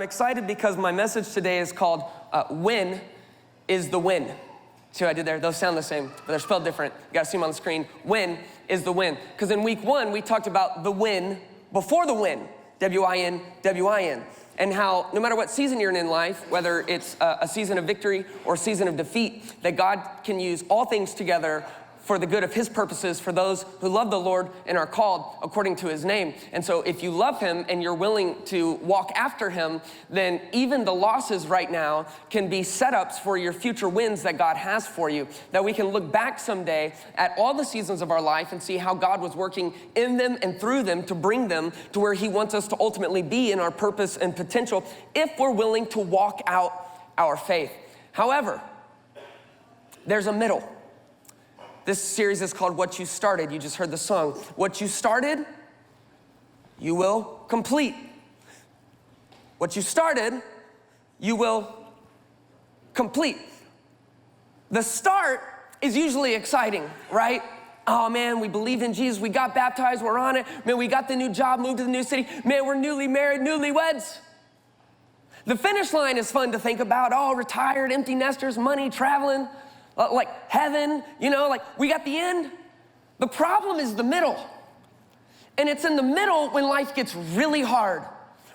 I'm excited because my message today is called When is the Win. See what I did there? Those sound the same, but they're spelled different. You gotta see them on the screen. When is the win. Because in week 1, we talked about the win before the win. W-I-N, W-I-N. And how no matter what season you're in life, whether it's a season of victory or a season of defeat, that God can use all things together for the good of his purposes for those who love the Lord and are called according to his name. And so if you love him and you're willing to walk after him, then even the losses right now can be setups for your future wins that God has for you. That we can look back someday at all the seasons of our life and see how God was working in them and through them to bring them to where he wants us to ultimately be in our purpose and potential if we're willing to walk out our faith. However, there's a middle. This series is called What You Started. You just heard the song. What you started, you will complete. What you started, you will complete. The start is usually exciting, right? Oh man, we believed in Jesus, we got baptized, we're on it. Man, we got the new job, moved to the new city. Man, we're newly married, newlyweds. The finish line is fun to think about. Oh, retired, empty nesters, money, traveling. Like heaven, you know, like we got the end. The problem is the middle. And it's in the middle when life gets really hard,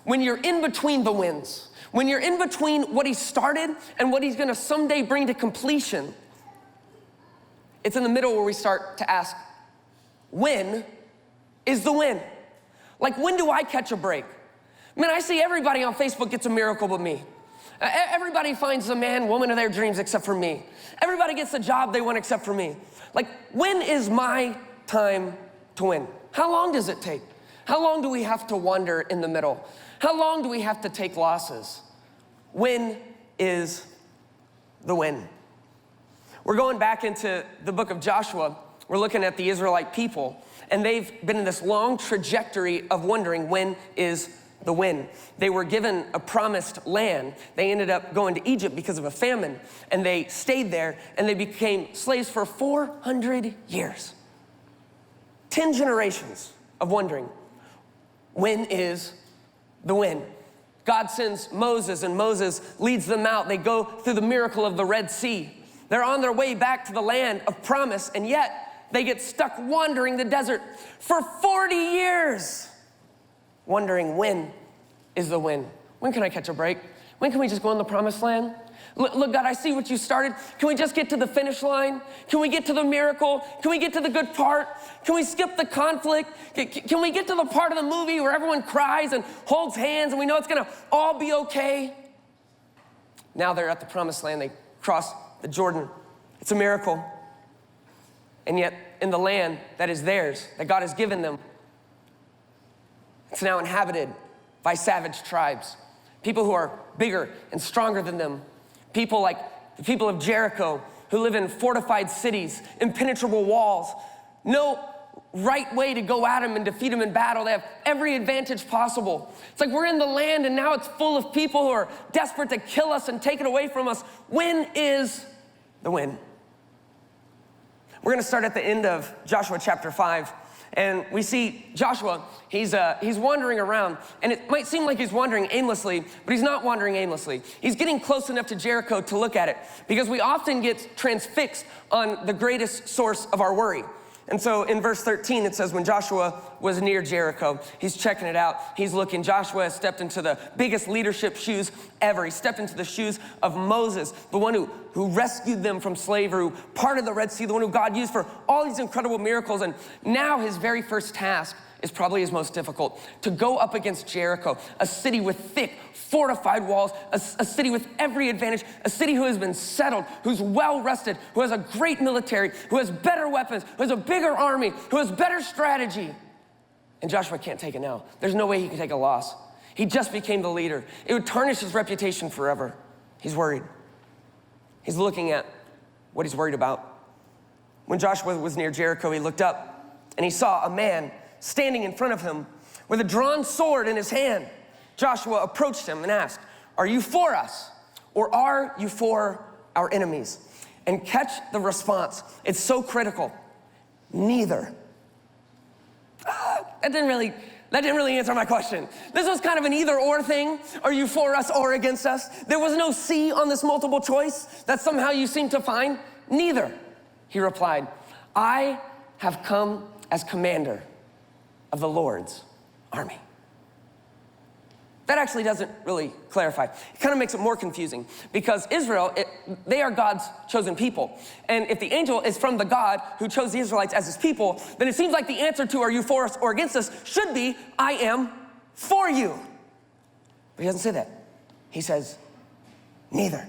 when you're in between the wins, when you're in between what he started and what he's gonna someday bring to completion. It's in the middle where we start to ask, when is the win? Like, when do I catch a break? Man, I see everybody on Facebook gets a miracle but me. Everybody finds the man, woman of their dreams except for me. Everybody gets the job they want except for me. Like, when is my time to win? How long does it take? How long do we have to wander in the middle? How long do we have to take losses? When is the win? We're going back into the book of Joshua. We're looking at the Israelite people, and they've been in this long trajectory of wondering when is the win. They were given a promised land. They ended up going to Egypt because of a famine, and they stayed there, and they became slaves for 400 years. 10 generations of wondering, when is the win? God sends Moses, and Moses leads them out. They go through the miracle of the Red Sea. They're on their way back to the land of promise, and yet they get stuck wandering the desert for 40 years. Wondering when is the win. When can I catch a break? When can we just go in the promised land? Look, God, I see what you started. Can we just get to the finish line? Can we get to the miracle? Can we get to the good part? Can we skip the conflict? Can we get to the part of the movie where everyone cries and holds hands and we know it's gonna all be okay? Now they're at the promised land. They cross the Jordan. It's a miracle. And yet in the land that is theirs, that God has given them, it's now inhabited by savage tribes, people who are bigger and stronger than them, people like the people of Jericho who live in fortified cities, impenetrable walls, no right way to go at them and defeat them in battle. They have every advantage possible. It's like we're in the land and now it's full of people who are desperate to kill us and take it away from us. When is the win? We're gonna start at the end of Joshua chapter 5. And we see Joshua, he's wandering around, and it might seem like he's wandering aimlessly, but he's not wandering aimlessly. He's getting close enough to Jericho to look at it, because we often get transfixed on the greatest source of our worry. And so in verse 13, it says, when Joshua was near Jericho, he's checking it out. He's looking. Joshua has stepped into the biggest leadership shoes ever. He stepped into the shoes of Moses, the one who rescued them from slavery, who parted the Red Sea, the one who God used for all these incredible miracles. And now his very first task is probably his most difficult, to go up against Jericho, a city with thick, fortified walls, a city with every advantage, a city who has been settled, who's well rested, who has a great military, who has better weapons, who has a bigger army, who has better strategy. And Joshua can't take it now. There's no way he can take a loss. He just became the leader. It would tarnish his reputation forever. He's worried. He's looking at what he's worried about. When Joshua was near Jericho, he looked up and he saw a man standing in front of him with a drawn sword in his hand. Joshua approached him and asked, are you for us or are you for our enemies? And catch the response. It's so critical. Neither. That didn't really That didn't really answer my question. This was kind of an either or thing. Are you for us or against us? There was no C on this multiple choice that somehow you seem to find. Neither. He replied, I have come as commander of the Lord's army. That actually doesn't really clarify. It kind of makes it more confusing because Israel, they are God's chosen people. And if the angel is from the God who chose the Israelites as his people, then it seems like the answer to are you for us or against us should be, I am for you. But he doesn't say that. He says, neither.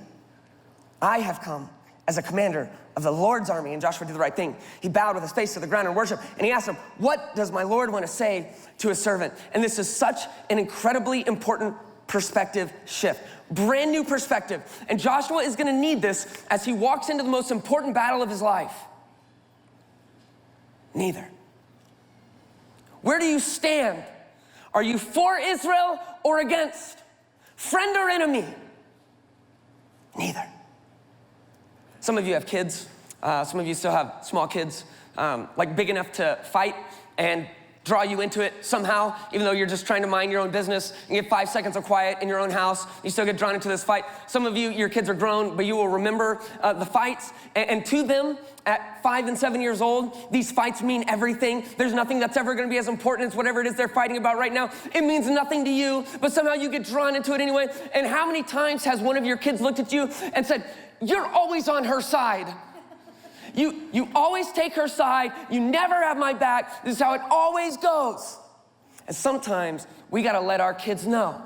I have come as a commander of the Lord's army. And Joshua did the right thing. He bowed with his face to the ground in worship, and he asked him, what does my Lord want to say to his servant? And this is such an incredibly important perspective shift. Brand new perspective. And Joshua is gonna need this as he walks into the most important battle of his life. Neither. Where do you stand? Are you for Israel or against? Friend or enemy? Neither. Some of you have kids. Some of you still have small kids, like big enough to fight and draw you into it somehow, even though you're just trying to mind your own business and get 5 seconds of quiet in your own house. You still get drawn into this fight. Some of you, your kids are grown, but you will remember the fights. And to them, at 5 and 7 years old, these fights mean everything. There's nothing that's ever gonna be as important as whatever it is they're fighting about right now. It means nothing to you, but somehow you get drawn into it anyway. And how many times has one of your kids looked at you and said, you're always on her side. You always take her side. You never have my back. This is how it always goes. And sometimes we gotta let our kids know.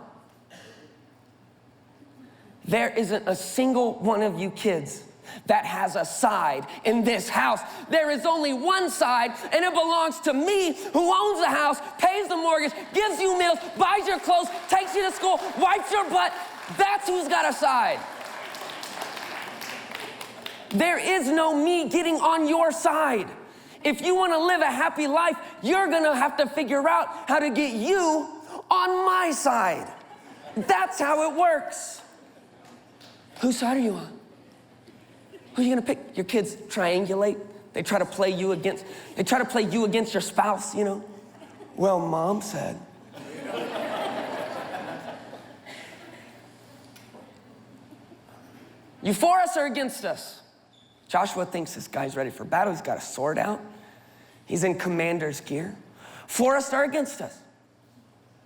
There isn't a single one of you kids that has a side in this house. There is only one side, and it belongs to me, who owns the house, pays the mortgage, gives you meals, buys your clothes, takes you to school, wipes your butt. That's who's got a side. There is no me getting on your side. If you want to live a happy life, you're going to have to figure out how to get you on my side. That's how it works. Whose side are you on? Who are you going to pick? Your kids triangulate. They try to play you against your spouse, you know. Well, mom said. You for us or against us? Joshua thinks this guy's ready for battle. He's got a sword out. He's in commander's gear. For us or against us?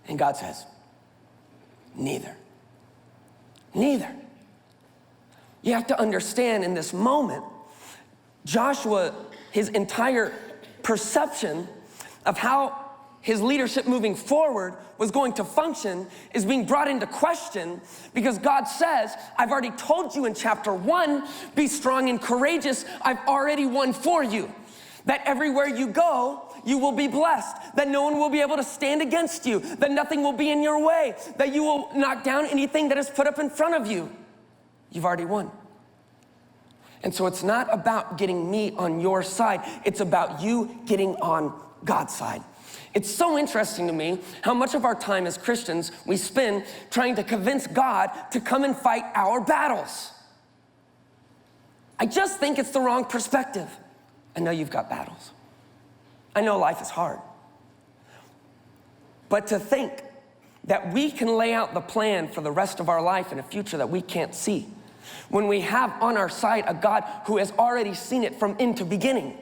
And God says, neither. Neither. You have to understand in this moment, Joshua, his entire perception of how his leadership moving forward was going to function is being brought into question because God says, I've already told you in chapter 1, be strong and courageous. I've already won for you. That everywhere you go, you will be blessed. That no one will be able to stand against you. That nothing will be in your way. That you will knock down anything that is put up in front of you. You've already won. And so it's not about getting me on your side. It's about you getting on God's side. It's so interesting to me how much of our time as Christians we spend trying to convince God to come and fight our battles. I just think it's the wrong perspective. I know you've got battles. I know life is hard. But to think that we can lay out the plan for the rest of our life in a future that we can't see, when we have on our side a God who has already seen it from end to beginning.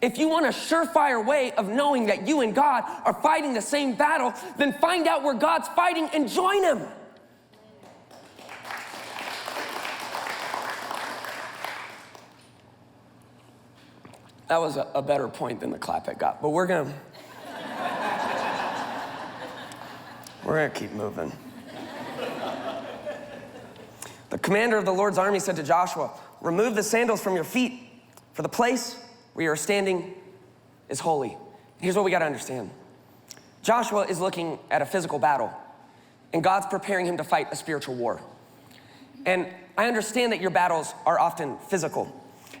If you want a surefire way of knowing that you and God are fighting the same battle, then find out where God's fighting and join him. That was a better point than the clap it got, but we're gonna keep moving. The commander of the Lord's army said to Joshua, remove the sandals from your feet, for the place where you are standing is holy. Here's what we gotta understand. Joshua is looking at a physical battle, and God's preparing him to fight a spiritual war. And I understand that your battles are often physical.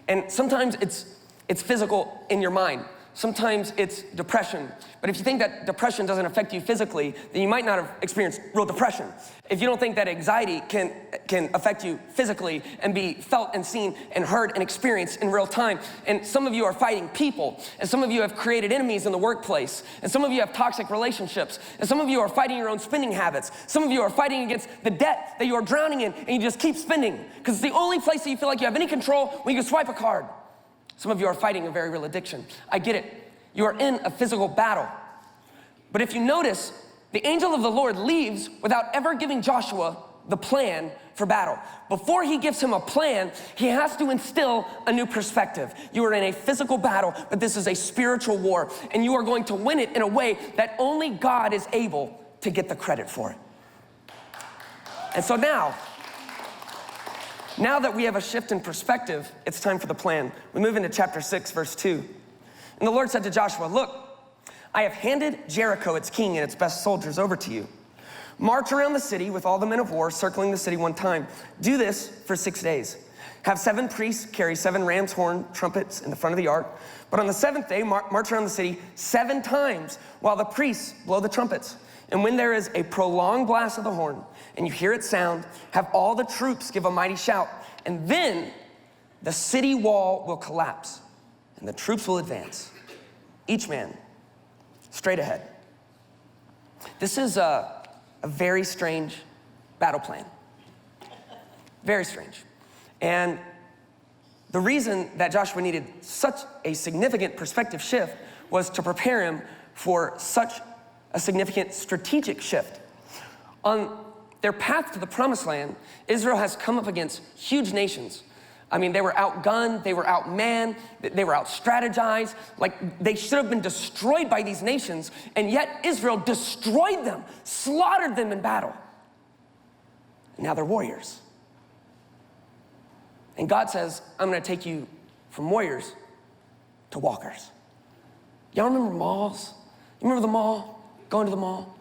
And sometimes it's physical in your mind. sometimes it's depression. But if you think that depression doesn't affect you physically, then you might not have experienced real depression. If you don't think that anxiety can affect you physically and be felt and seen and heard and experienced in real time, and some of you are fighting people, and some of you have created enemies in the workplace, and some of you have toxic relationships, and some of you are fighting your own spending habits, some of you are fighting against the debt that you are drowning in, and you just keep spending, because it's the only place that you feel like you have any control when you can swipe a card. Some of you are fighting a very real addiction. I get it. You are in a physical battle. But if you notice, the angel of the Lord leaves without ever giving Joshua the plan for battle. Before he gives him a plan, he has to instill a new perspective. You are in a physical battle, but this is a spiritual war, and you are going to win it in a way that only God is able to get the credit for it. And so now that we have a shift in perspective, it's time for the plan. We move into chapter 6, verse 2. And the Lord said to Joshua, look, I have handed Jericho, its king, and its best soldiers over to you. March around the city with all the men of war, circling the city one time. Do this for 6 days. Have 7 priests carry 7 ram's horn trumpets in the front of the ark. But on the 7th day, march around the city 7 times while the priests blow the trumpets. And when there is a prolonged blast of the horn, and you hear it sound, have all the troops give a mighty shout. And then the city wall will collapse, and the troops will advance, each man straight ahead. This is a very strange battle plan. Very strange. And the reason that Joshua needed such a significant perspective shift was to prepare him for such a significant strategic shift. On their path to the promised land, Israel has come up against huge nations. I mean, they were outgunned, they were outmanned, they were out-strategized. Like, they should have been destroyed by these nations, and yet Israel destroyed them, slaughtered them in battle. And now they're warriors. And God says, I'm gonna take you from warriors to walkers. Y'all remember malls? You remember the mall? Going to the mall?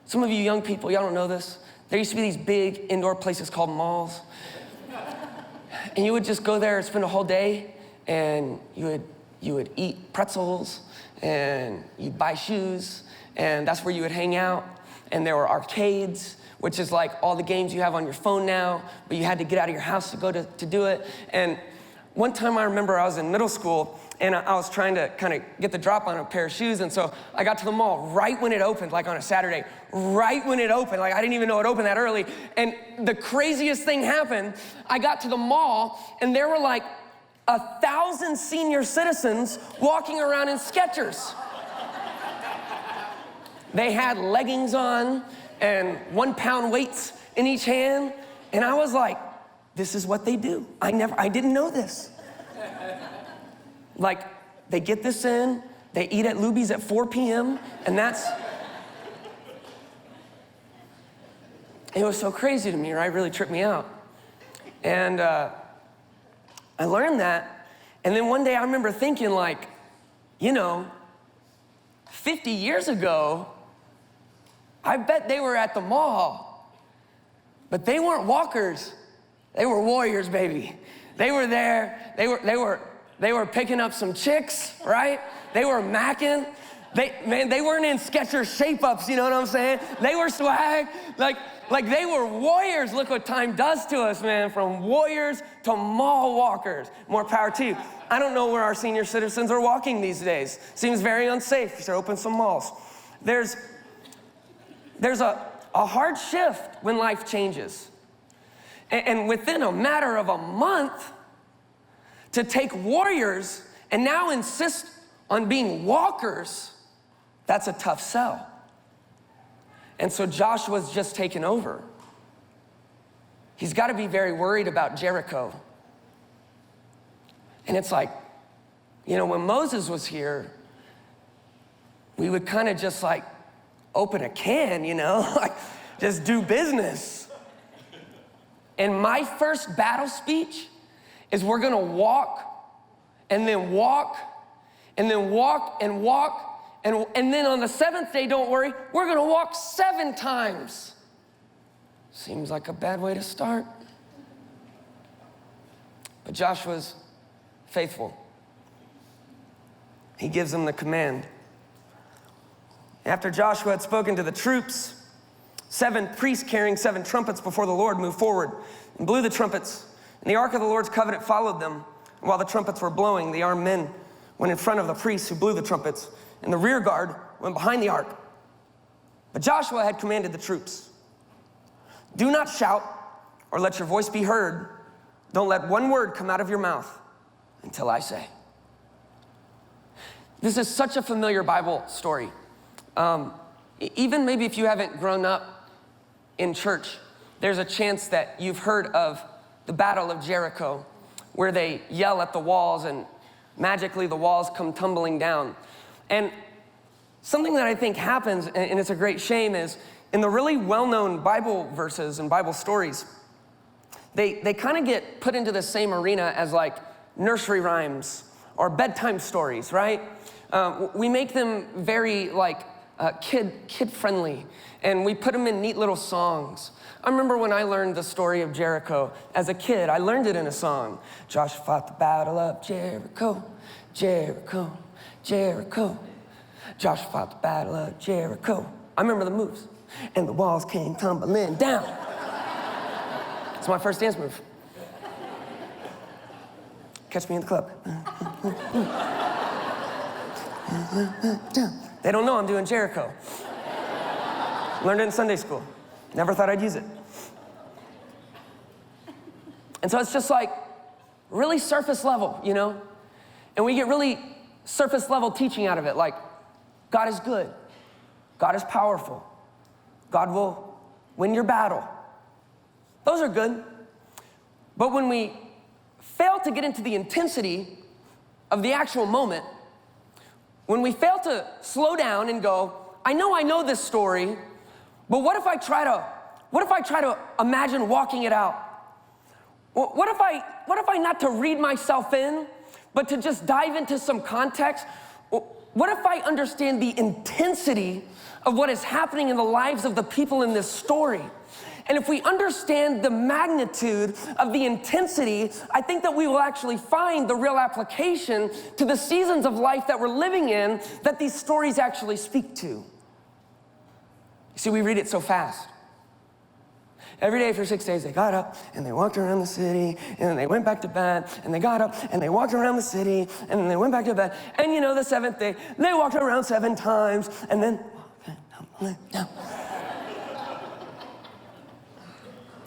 Some of you young people, y'all don't know this. There used to be these big indoor places called malls. And you would just go there and spend a whole day, and you would eat pretzels, and you'd buy shoes, and that's where you would hang out. And there were arcades, which is like all the games you have on your phone now, but you had to get out of your house to go to do it. And one time I remember I was in middle school, and I was trying to kind of get the drop on a pair of shoes, and so I got to the mall right when it opened, like on a Saturday, right when it opened, like I didn't even know it opened that early, and the craziest thing happened. I got to the mall, and there were like 1,000 senior citizens walking around in Skechers. They had leggings on and 1-pound weights in each hand, and I was like, this is what they do. I didn't know this. Like, they get this in, they eat at Luby's at 4 p.m., and that's... It was so crazy to me, right? It really tripped me out. And I learned that, and then one day I remember thinking, like, 50 years ago, I bet they were at the mall, but they weren't walkers. They were warriors, baby. They were there. They were picking up some chicks, right? They were macking. They weren't in Skechers shape-ups, you know what I'm saying? They were swag. Like they were warriors. Look what time does to us, man. From warriors to mall walkers. More power to you. I don't know where our senior citizens are walking these days. Seems very unsafe. We should open some malls. There's a hard shift when life changes. And within a matter of a month, to take warriors and now insist on being walkers, that's a tough sell. And so Joshua's just taken over. He's got to be very worried about Jericho. And it's like, when Moses was here, we would kind of just like open a can, like just do business. And my first battle speech is we're gonna walk, and then walk, and then walk, and walk, and then on the 7th day, don't worry, we're gonna walk 7 times. Seems like a bad way to start. But Joshua's faithful. he gives them the command. After Joshua had spoken to the troops, 7 priests carrying 7 trumpets before the Lord moved forward and blew the trumpets. And the ark of the Lord's covenant followed them. And while the trumpets were blowing, the armed men went in front of the priests who blew the trumpets, and the rear guard went behind the ark. But Joshua had commanded the troops, "Do not shout or let your voice be heard. Don't let one word come out of your mouth until I say." This is such a familiar Bible story. Even maybe if you haven't grown up in church, there's a chance that you've heard of the Battle of Jericho, where they yell at the walls and magically the walls come tumbling down. And something that I think happens, and it's a great shame, is in the really well-known Bible verses and Bible stories, they kind of get put into the same arena as like nursery rhymes or bedtime stories, right? We make them very like kid-friendly, and we put them in neat little songs. I remember when I learned the story of Jericho as a kid, I learned it in a song. Joshua fought the battle of Jericho, Jericho, Jericho. Joshua fought the battle of Jericho. I remember the moves. And the walls came tumbling down. It's my first dance move. Catch me in the club. They don't know I'm doing Jericho. Learned it in Sunday school. Never thought I'd use it. And so it's just like really surface level, you know? And we get really surface level teaching out of it, like God is good, God is powerful, God will win your battle. Those are good. But when we fail to get into the intensity of the actual moment, when we fail to slow down and go, I know this story, but what if I try to imagine walking it out? What if I not to read myself in, but to just dive into some context? What if I understand the intensity of what is happening in the lives of the people in this story? And if we understand the magnitude of the intensity, I think that we will actually find the real application to the seasons of life that we're living in that these stories actually speak to. You see, we read it so fast. Every day for 6 days, they got up and they walked around the city, and then they went back to bed, and they got up and they walked around the city, and then they went back to bed. And you know, the 7th day, they walked around 7 times, and then,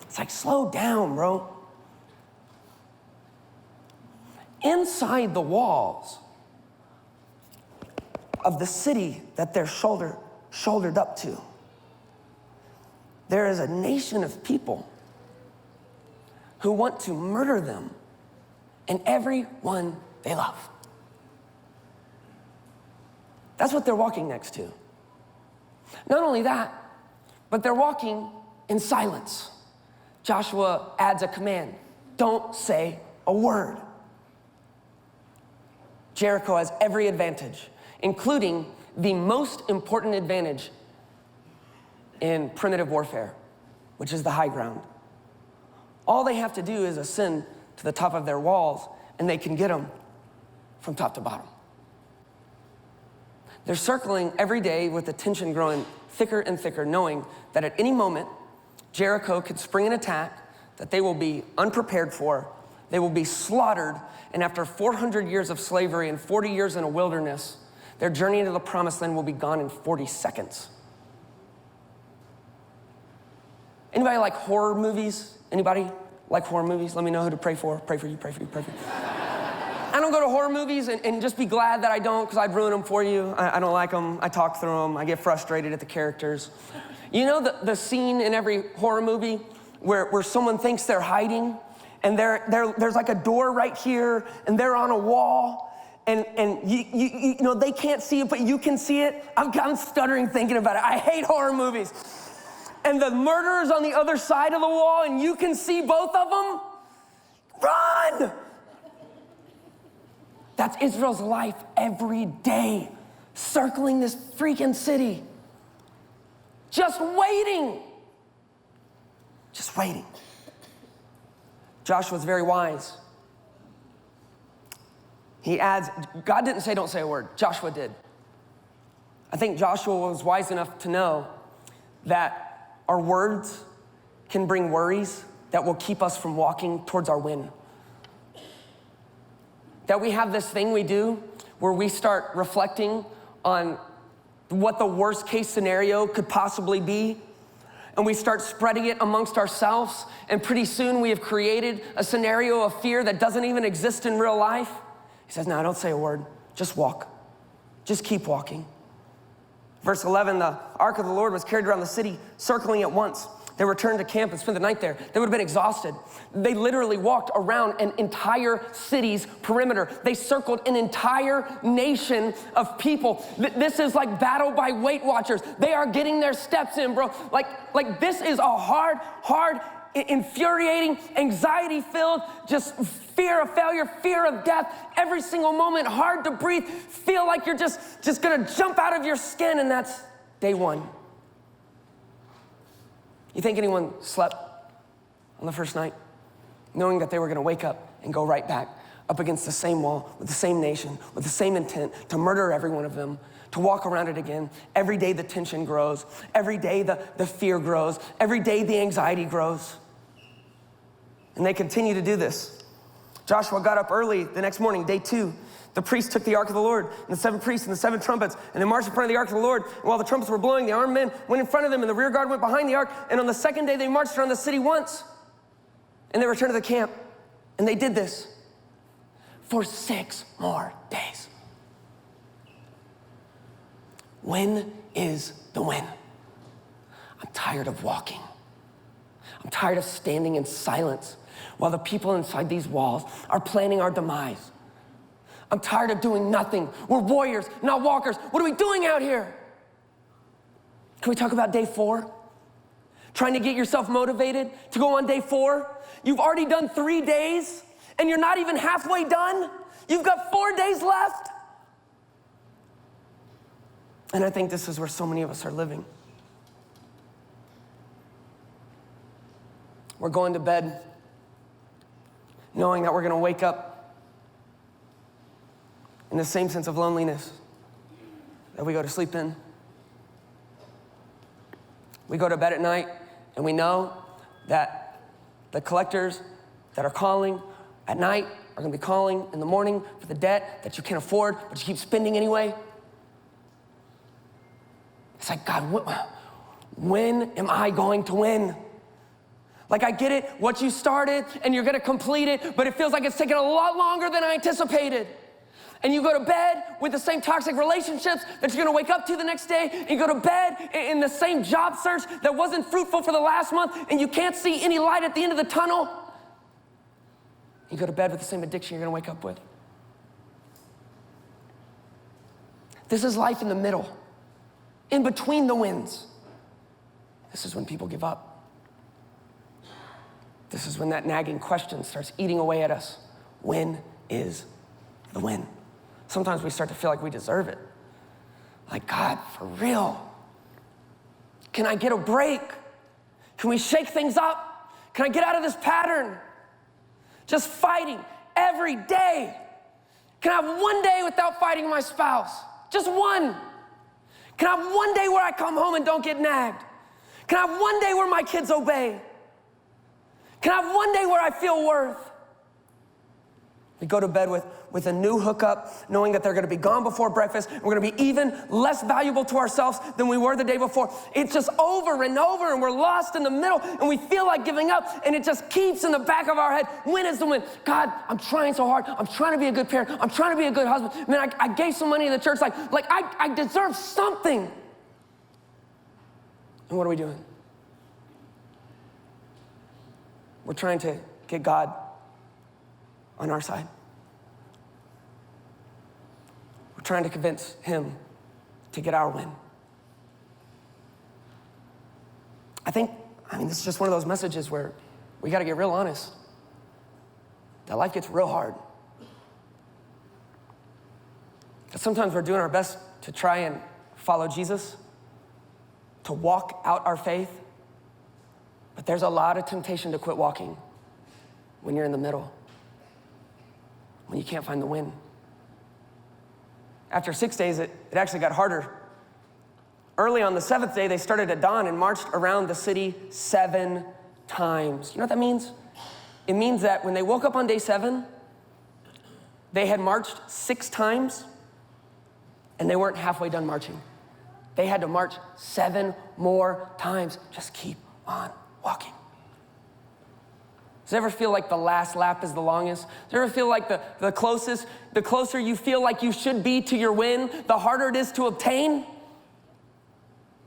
it's like, slow down, bro. Inside the walls of the city that they're shouldered up to, there is a nation of people who want to murder them and everyone they love. That's what they're walking next to. Not only that, but they're walking in silence. Joshua adds a command: don't say a word. Jericho has every advantage, including the most important advantage in primitive warfare, which is the high ground. All they have to do is ascend to the top of their walls, and they can get them from top to bottom. They're circling every day with the tension growing thicker and thicker, knowing that at any moment, Jericho could spring an attack that they will be unprepared for. They will be slaughtered, and after 400 years of slavery and 40 years in a wilderness, their journey into the promised land will be gone in 40 seconds. Anybody like horror movies? Anybody like horror movies? Let me know who to pray for. Pray for you, pray for you, pray for you. I don't go to horror movies and just be glad that I don't, because I'd ruin them for you. I don't like them. I talk through them. I get frustrated at the characters. You know the scene in every horror movie where someone thinks they're hiding, and there's like a door right here, and they're on a wall, and you know they can't see it, but you can see it. I'm stuttering thinking about it. I hate horror movies. And the murderer's on the other side of the wall, and you can see both of them. Run! That's Israel's life every day, circling this freaking city. Just waiting. Just waiting. Joshua's very wise. He adds, God didn't say don't say a word, Joshua did. I think Joshua was wise enough to know that our words can bring worries that will keep us from walking towards our win. That we have this thing we do where we start reflecting on what the worst case scenario could possibly be, and we start spreading it amongst ourselves, and pretty soon we have created a scenario of fear that doesn't even exist in real life. He says, no, don't say a word, just walk. Just keep walking. Verse 11, the ark of the Lord was carried around the city, circling it once. They returned to camp and spent the night there. They would have been exhausted. They literally walked around an entire city's perimeter. They circled an entire nation of people. This is like battle by Weight Watchers. They are getting their steps in, bro. Like this is a hard, infuriating, anxiety-filled, just fear of failure, fear of death, every single moment, hard to breathe, feel like you're just gonna jump out of your skin, and that's day one. You think anyone slept on the first night, knowing that they were gonna wake up and go right back up against the same wall, with the same nation, with the same intent to murder every one of them, to walk around it again? Every day the tension grows. Every day the fear grows. Every day the anxiety grows. And they continue to do this. Joshua got up early the next morning, day 2. The priests took the ark of the Lord, and the 7 priests and the 7 trumpets, and they marched in front of the ark of the Lord. And while the trumpets were blowing, the armed men went in front of them, and the rear guard went behind the ark. And on the second day, they marched around the city once. And they returned to the camp. And they did this for 6 more days. When is the win? I'm tired of walking. I'm tired of standing in silence while the people inside these walls are planning our demise. I'm tired of doing nothing. We're warriors, not walkers. What are we doing out here? Can we talk about day 4? Trying to get yourself motivated to go on day 4? You've already done 3 days and you're not even halfway done. You've got 4 days left. And I think this is where so many of us are living. We're going to bed knowing that we're gonna wake up in the same sense of loneliness that we go to sleep in. We go to bed at night and we know that the collectors that are calling at night are gonna be calling in the morning for the debt that you can't afford, but you keep spending anyway. It's like, God, when am I going to win? Like, I get it, what you started and you're gonna complete it, but it feels like it's taking a lot longer than I anticipated. And you go to bed with the same toxic relationships that you're gonna wake up to the next day, and you go to bed in the same job search that wasn't fruitful for the last month, and you can't see any light at the end of the tunnel. You go to bed with the same addiction you're gonna wake up with. This is life in the middle, in between the wins. This is when people give up. This is when that nagging question starts eating away at us. When is the win? Sometimes we start to feel like we deserve it. Like, God, for real? Can I get a break? Can we shake things up? Can I get out of this pattern? Just fighting every day. Can I have one day without fighting my spouse? Just one. Can I have one day where I come home and don't get nagged? Can I have one day where my kids obey? Can I have one day where I feel worth? We go to bed with a new hookup, knowing that they're gonna be gone before breakfast. We're gonna be even less valuable to ourselves than we were the day before. It's just over and over, and we're lost in the middle, and we feel like giving up, and it just keeps in the back of our head, when is the win? God, I'm trying so hard. I'm trying to be a good parent. I'm trying to be a good husband. Man, I gave some money to the church. Like I deserve something. And what are we doing? We're trying to get God on our side. We're trying to convince him to get our win. I mean, this is just one of those messages where we gotta get real honest. That life gets real hard. That sometimes we're doing our best to try and follow Jesus, to walk out our faith, but there's a lot of temptation to quit walking when you're in the middle, when you can't find the win. After 6 days, it actually got harder. Early on the 7th day, they started at dawn and marched around the city 7 times. You know what that means? It means that when they woke up on day 7, they had marched 6 times, and they weren't halfway done marching. They had to march 7 more times. Just keep on walking. Does it ever feel like the last lap is the longest? Does it ever feel like the closer you feel like you should be to your win, the harder it is to obtain?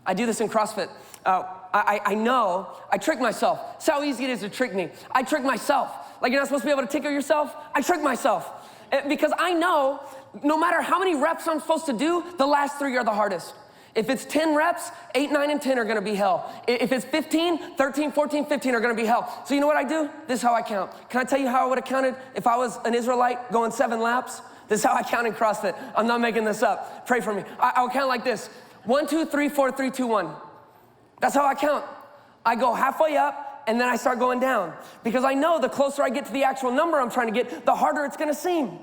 I do this in CrossFit. I know, I trick myself. It's how easy it is to trick me. I trick myself. Like you're not supposed to be able to tickle yourself? I trick myself. Because I know, no matter how many reps I'm supposed to do, the last 3 are the hardest. If it's 10 reps, 8, 9, and 10 are gonna be hell. If it's 15, 13, 14, 15 are gonna be hell. So you know what I do? This is how I count. Can I tell you how I would have counted if I was an Israelite going 7 laps? This is how I count in CrossFit. I'm not making this up. Pray for me. I would count like this. 1, 2, 3, 4, 3, 2, 1. That's how I count. I go halfway up, and then I start going down. Because I know the closer I get to the actual number I'm trying to get, the harder it's gonna seem.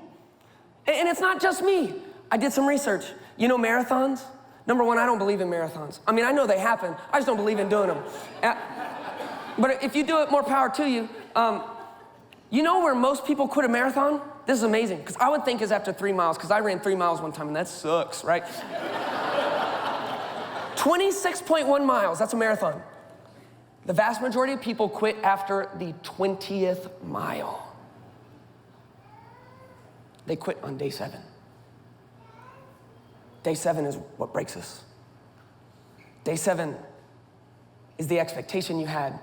And it's not just me. I did some research. You know marathons? Number one, I don't believe in marathons. I mean, I know they happen. I just don't believe in doing them. But if you do it, more power to you. You know where most people quit a marathon? This is amazing, because I would think it's after 3 miles, because I ran 3 miles one time, and that sucks, right? 26.1 miles, that's a marathon. The vast majority of people quit after the 20th mile. They quit on day 7. Day 7 is what breaks us. Day 7 is the expectation you had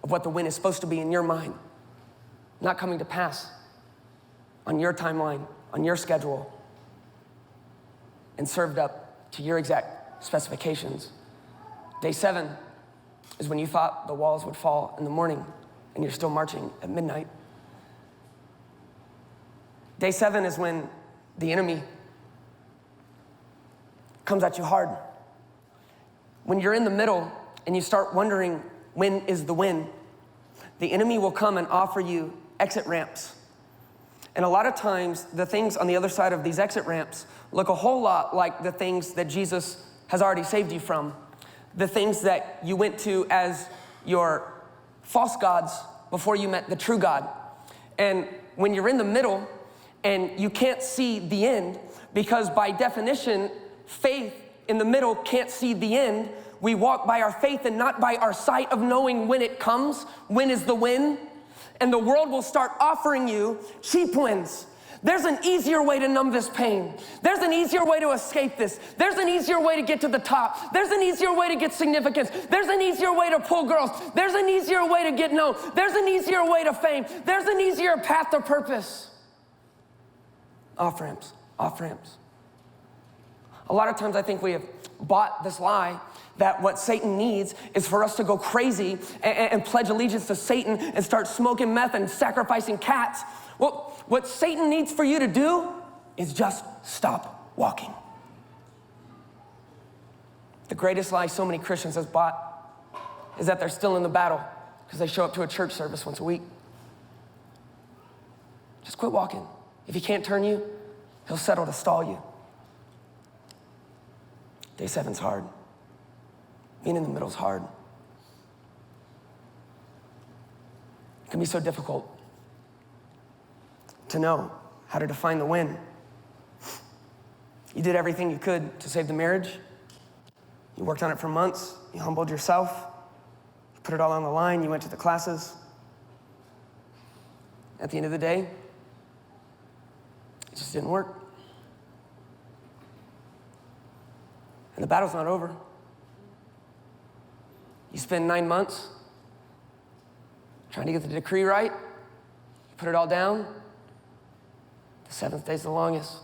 of what the win is supposed to be in your mind, not coming to pass on your timeline, on your schedule, and served up to your exact specifications. Day 7 is when you thought the walls would fall in the morning and you're still marching at midnight. Day 7 is when the enemy comes at you hard. When you're in the middle and you start wondering when is the win, the enemy will come and offer you exit ramps. And a lot of times, the things on the other side of these exit ramps look a whole lot like the things that Jesus has already saved you from. The things that you went to as your false gods before you met the true God. And when you're in the middle and you can't see the end, because by definition, faith in the middle can't see the end. We walk by our faith and not by our sight of knowing when it comes. When is the win? And the world will start offering you cheap wins. There's an easier way to numb this pain. There's an easier way to escape this. There's an easier way to get to the top. There's an easier way to get significance. There's an easier way to pull girls. There's an easier way to get known. There's an easier way to fame. There's an easier path to purpose. Off ramps, off ramps. A lot of times I think we have bought this lie that what Satan needs is for us to go crazy and pledge allegiance to Satan and start smoking meth and sacrificing cats. Well, what Satan needs for you to do is just stop walking. The greatest lie so many Christians have bought is that they're still in the battle because they show up to a church service once a week. Just quit walking. If he can't turn you, he'll settle to stall you. Day 7's hard. Being in the middle is hard. It can be so difficult to know how to define the win. You did everything you could to save the marriage. You worked on it for months. You humbled yourself. You put it all on the line. You went to the classes. At the end of the day, it just didn't work. And the battle's not over. You spend 9 months trying to get the decree right. You put it all down. The 7th day's the longest.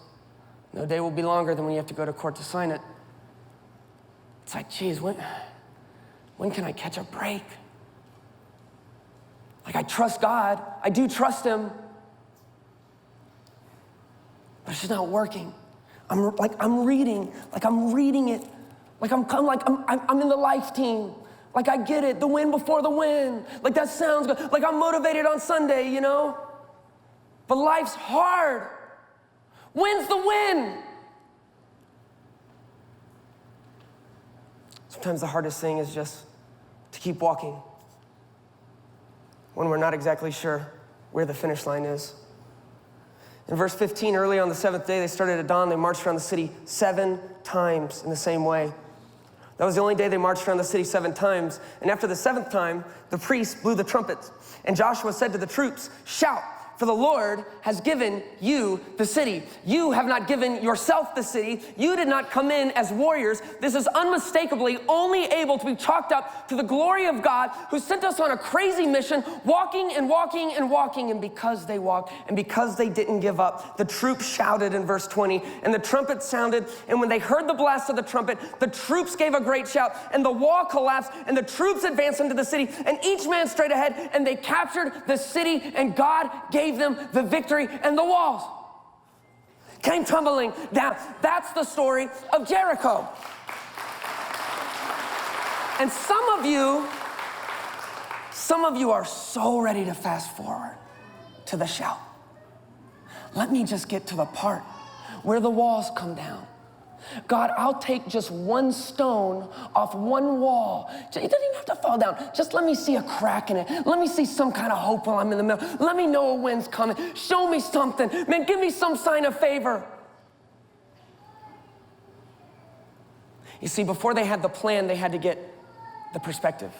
No day will be longer than when you have to go to court to sign it. It's like, geez, when can I catch a break? Like, I trust God. I do trust him. But it's just not working. I'm reading it. Like I'm in the life team. Like I get it, the win before the win. Like that sounds good. Like I'm motivated on Sunday, you know? But life's hard. When's the win? Sometimes the hardest thing is just to keep walking when we're not exactly sure where the finish line is. In verse 15, early on the seventh day, they started at dawn. They marched around the city 7 times in the same way. That was the only day they marched around the city 7 times. And after the 7th time, the priests blew the trumpets. And Joshua said to the troops, "Shout, for the Lord has given you the city. You have not given yourself the city. You did not come in as warriors. This is unmistakably only able to be chalked up to the glory of God, who sent us on a crazy mission, walking and walking and walking. And because they walked and because they didn't give up, the troops shouted in verse 20, and the trumpet sounded. And when they heard the blast of the trumpet, the troops gave a great shout, and the wall collapsed, and the troops advanced into the city, and each man straight ahead, and they captured the city, and God gave them the victory, and the walls came tumbling down. That's the story of Jericho. And some of you are so ready to fast forward to the shout. Let me just get to the part where the walls come down. God, I'll take just one stone off one wall. It doesn't even have to fall down. Just let me see a crack in it. Let me see some kind of hope while I'm in the middle. Let me know a wind's coming. Show me something. Man, give me some sign of favor. You see, before they had the plan, they had to get the perspective.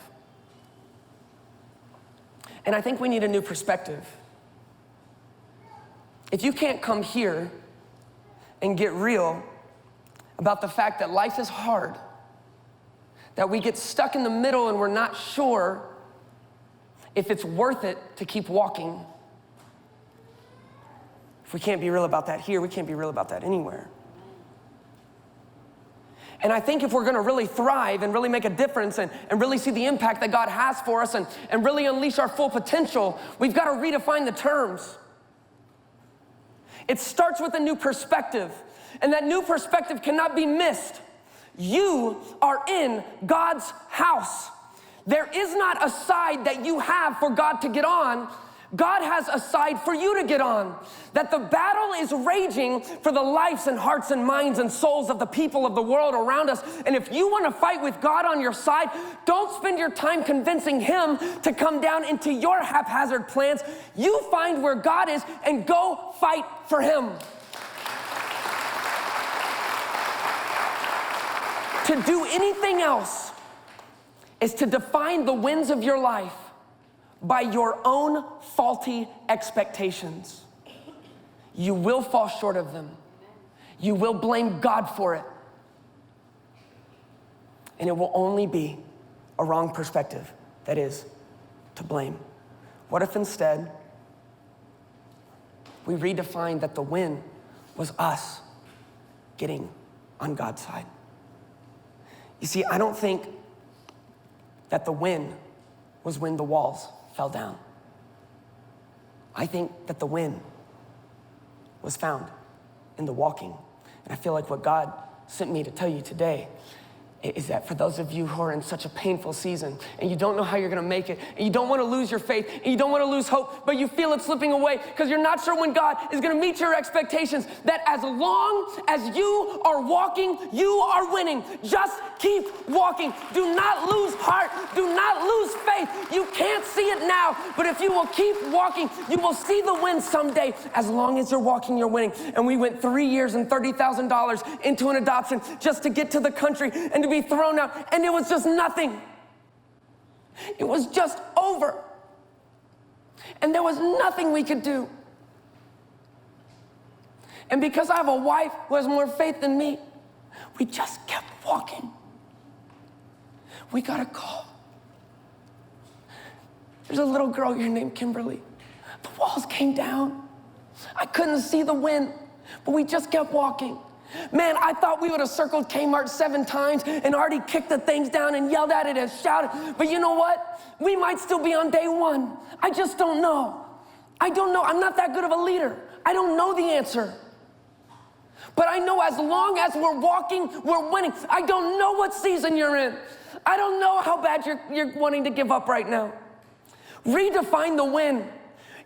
And I think we need a new perspective. If you can't come here and get real about the fact that life is hard, that we get stuck in the middle and we're not sure if it's worth it to keep walking. If we can't be real about that here, we can't be real about that anywhere. And I think if we're gonna really thrive and really make a difference and really see the impact that God has for us and really unleash our full potential, we've gotta redefine the terms. It starts with a new perspective. And that new perspective cannot be missed. You are in God's house. There is not a side that you have for God to get on. God has a side for you to get on. That the battle is raging for the lives and hearts and minds and souls of the people of the world around us. And if you want to fight with God on your side, don't spend your time convincing Him to come down into your haphazard plans. You find where God is and go fight for Him. To do anything else is to define the wins of your life by your own faulty expectations. You will fall short of them. You will blame God for it. And it will only be a wrong perspective that is to blame. What if instead we redefined that the win was us getting on God's side? You see, I don't think that the win was when the walls fell down. I think that the win was found in the walking. And I feel like what God sent me to tell you today is that for those of you who are in such a painful season and you don't know how you're gonna make it, and you don't wanna lose your faith, and you don't wanna lose hope, but you feel it slipping away because you're not sure when God is gonna meet your expectations, that as long as you are walking, you are winning. Just keep walking. Do not lose heart. Do not lose faith. You can't see it now, but if you will keep walking, you will see the win someday. As long as you're walking, you're winning. And we went 3 years and $30,000 into an adoption just to get to the country and to be thrown out, and it was just nothing. It was just over. And there was nothing we could do. And because I have a wife who has more faith than me, we just kept walking. We got a call. There's a little girl here named Kimberly. The walls came down. I couldn't see the win, but we just kept walking. Man, I thought we would have circled Kmart 7 times and already kicked the things down and yelled at it and shouted. But you know what? We might still be on day 1. I just don't know. I don't know. I'm not that good of a leader. I don't know the answer. But I know as long as we're walking, we're winning. I don't know what season you're in. I don't know how bad you're wanting to give up right now. Redefine the win.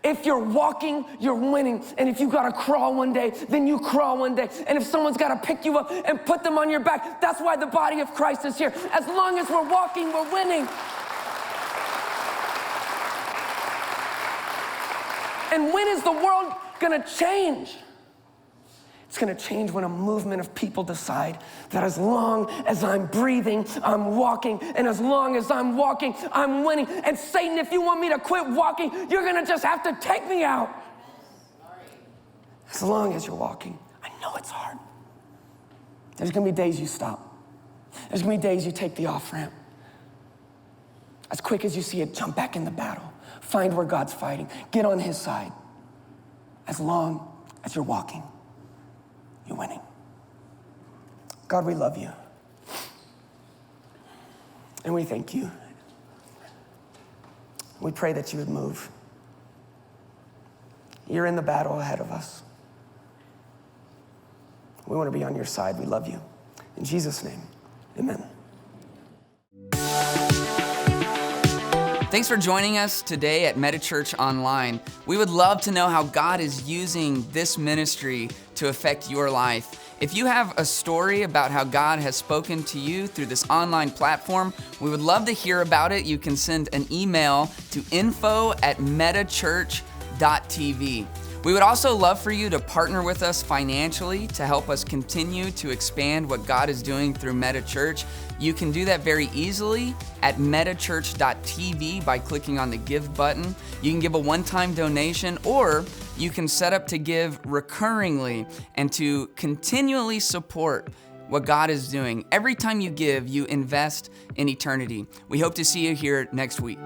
If you're walking, you're winning. And if you gotta crawl one day, then you crawl one day. And if someone's gotta pick you up and put them on your back, that's why the body of Christ is here. As long as we're walking, we're winning. And when is the world gonna change? It's gonna change when a movement of people decide that as long as I'm breathing, I'm walking, and as long as I'm walking, I'm winning. And Satan, if you want me to quit walking, you're gonna just have to take me out. As long as you're walking. I know it's hard. There's gonna be days you stop. There's gonna be days you take the off-ramp. As quick as you see it, jump back in the battle. Find where God's fighting. Get on his side. As long as you're walking, you're winning. God, we love you. And we thank you. We pray that you would move. You're in the battle ahead of us. We want to be on your side. We love you. In Jesus' name, amen. Thanks for joining us today at MetaChurch Online. We would love to know how God is using this ministry to affect your life. If you have a story about how God has spoken to you through this online platform, we would love to hear about it. You can send an email to info@metachurch.tv. We would also love for you to partner with us financially to help us continue to expand what God is doing through MetaChurch. You can do that very easily at metachurch.tv by clicking on the Give button. You can give a one-time donation, or you can set up to give recurringly and to continually support what God is doing. Every time you give, you invest in eternity. We hope to see you here next week.